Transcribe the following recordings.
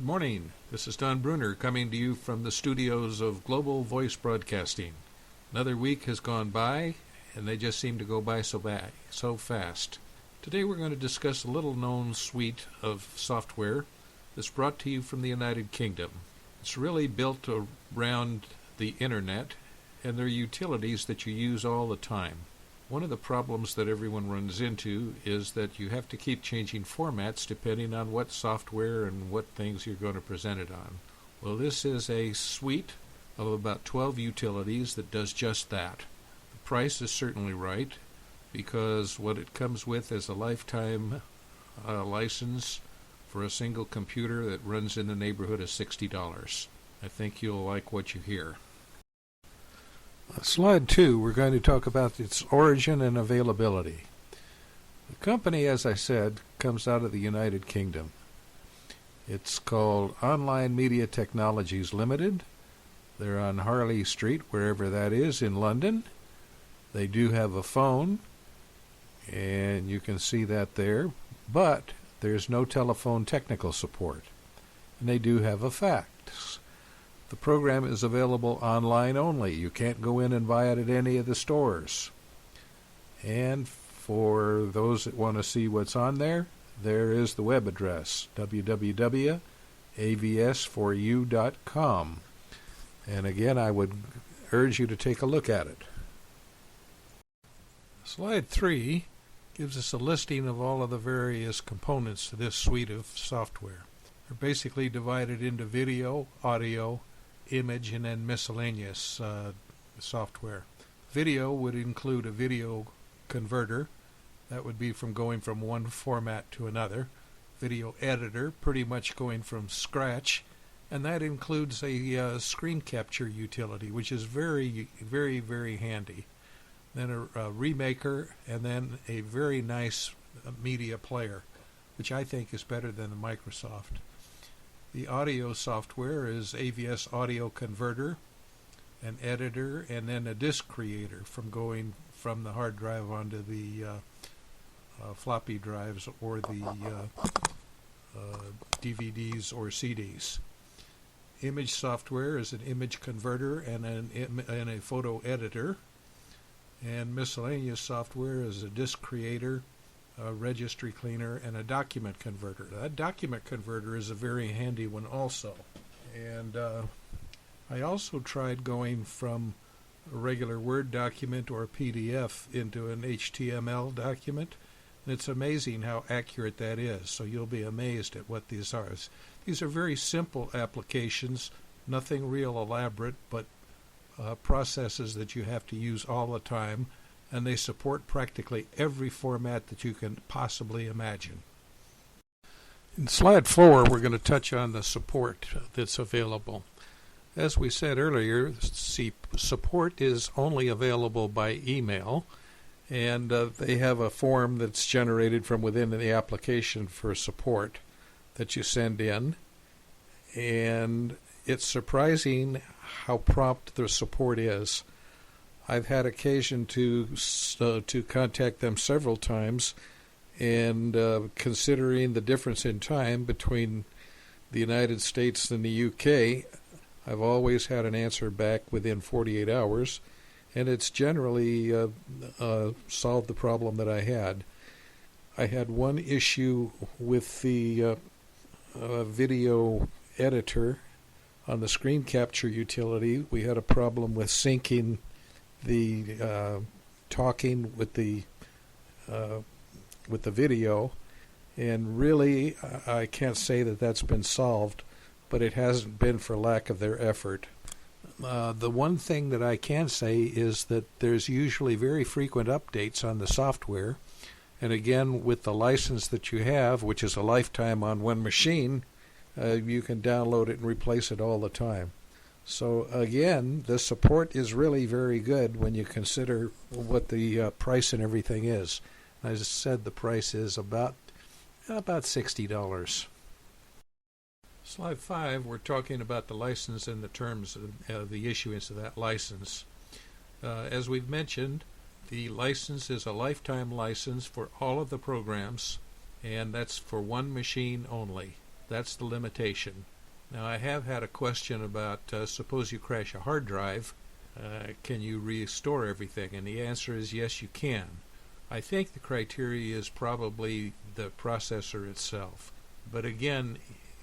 Good morning. This is Don Bruner coming to you from the studios of Global Voice Broadcasting. Another week has gone by, and they just seem to go by so fast. Today we're going to discuss a little-known suite of software that's brought to you from the United Kingdom. It's really built around the Internet, and they're utilities that you use all the time. One of the problems that everyone runs into is that you have to keep changing formats depending on what software and what things you're going to present it on. Well, this is a suite of about 12 utilities that does just that. The price is certainly right because what it comes with is a lifetime license for a single computer that runs in the neighborhood of $60. I think you'll like what you hear. Slide 2, we're going to talk about its origin and availability. The company, as I said, comes out of the United Kingdom. It's called Online Media Technologies Limited. They're on Harley Street, wherever that is, in London. They do have a phone, and you can see that there, but there's no telephone technical support. And they do have a fax. The program is available online only. You can't go in and buy it at any of the stores. And for those that want to see what's on there, there is the web address, www.avs4u.com. And again, I would urge you to take a look at it. Slide 3 gives us a listing of all of the various components to this suite of software. They're basically divided into video, audio, image, and then miscellaneous software. Video would include a video converter. That would be from going from one format to another. Video editor, pretty much going from scratch. And that includes a screen capture utility, which is very, very, very handy. Then a remaker, and then a very nice media player, which I think is better than the Microsoft. The audio software is AVS Audio Converter, an editor, and then a disc creator from going from the hard drive onto the floppy drives or the DVDs or CDs. Image software is an image converter and a photo editor. And miscellaneous software is a disc creator, a registry cleaner, and a document converter. That document converter is a very handy one also. And I also tried going from a regular Word document or a PDF into an HTML document, and it's amazing how accurate that is. So you'll be amazed at what these are. These are very simple applications, nothing real elaborate, but processes that you have to use all the time, and they support practically every format that you can possibly imagine. In slide 4, we're going to touch on the support that's available. As we said earlier, support is only available by email, and they have a form that's generated from within the application for support that you send in, and it's surprising how prompt their support is. I've had occasion to contact them several times, and considering the difference in time between the United States and the UK, I've always had an answer back within 48 hours, and it's generally solved the problem that I had. I had one issue with the video editor on the screen capture utility. We had a problem with syncing the talking with the video, and really I can't say that that's been solved, but it hasn't been for lack of their effort. The one thing that I can say is that there's usually very frequent updates on the software, and again, with the license that you have, which is a lifetime on one machine, you can download it and replace it all the time. So again, the support is really very good when you consider what the price and everything is. As I said, the price is about $60. Slide 5, we're talking about the license and the terms of the issuance of that license. As we've mentioned, the license is a lifetime license for all of the programs, and that's for one machine only. That's the limitation. Now, I have had a question about suppose you crash a hard drive, can you restore everything? And the answer is yes, you can. I think the criteria is probably the processor itself. But again,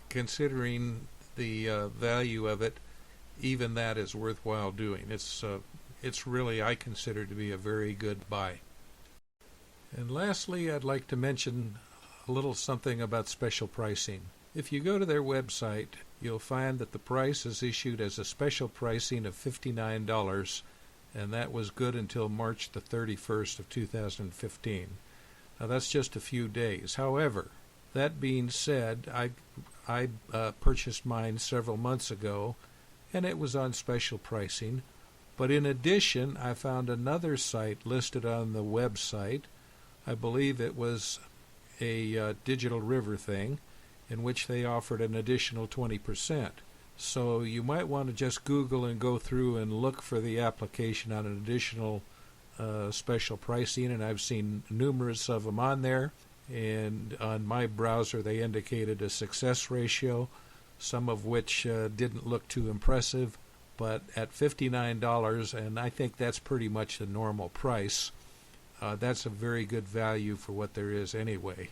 considering the value of it, even that is worthwhile doing. It's really, I consider, to be a very good buy. And lastly, I'd like to mention a little something about special pricing. If you go to their website, you'll find that the price is issued as a special pricing of $59, and that was good until March the 31st of 2015. Now, that's just a few days. However, that being said, I purchased mine several months ago, and it was on special pricing. But in addition, I found another site listed on the website. I believe it was a Digital River thing, in which they offered an additional 20%. So you might want to just Google and go through and look for the application on an additional special pricing, and I've seen numerous of them on there. And on my browser, they indicated a success ratio, some of which didn't look too impressive. But at $59, and I think that's pretty much the normal price, that's a very good value for what there is anyway,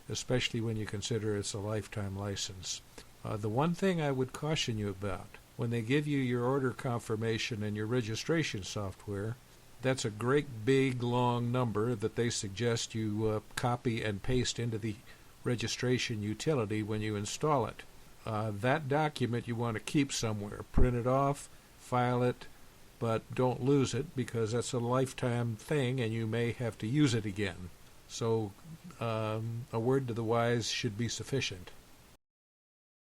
especially when you consider it's a lifetime license. The one thing I would caution you about, when they give you your order confirmation and your registration software, that's a great big long number that they suggest you copy and paste into the registration utility when you install it. That document you want to keep somewhere. Print it off, file it, but don't lose it, because that's a lifetime thing and you may have to use it again. So a word to the wise should be sufficient.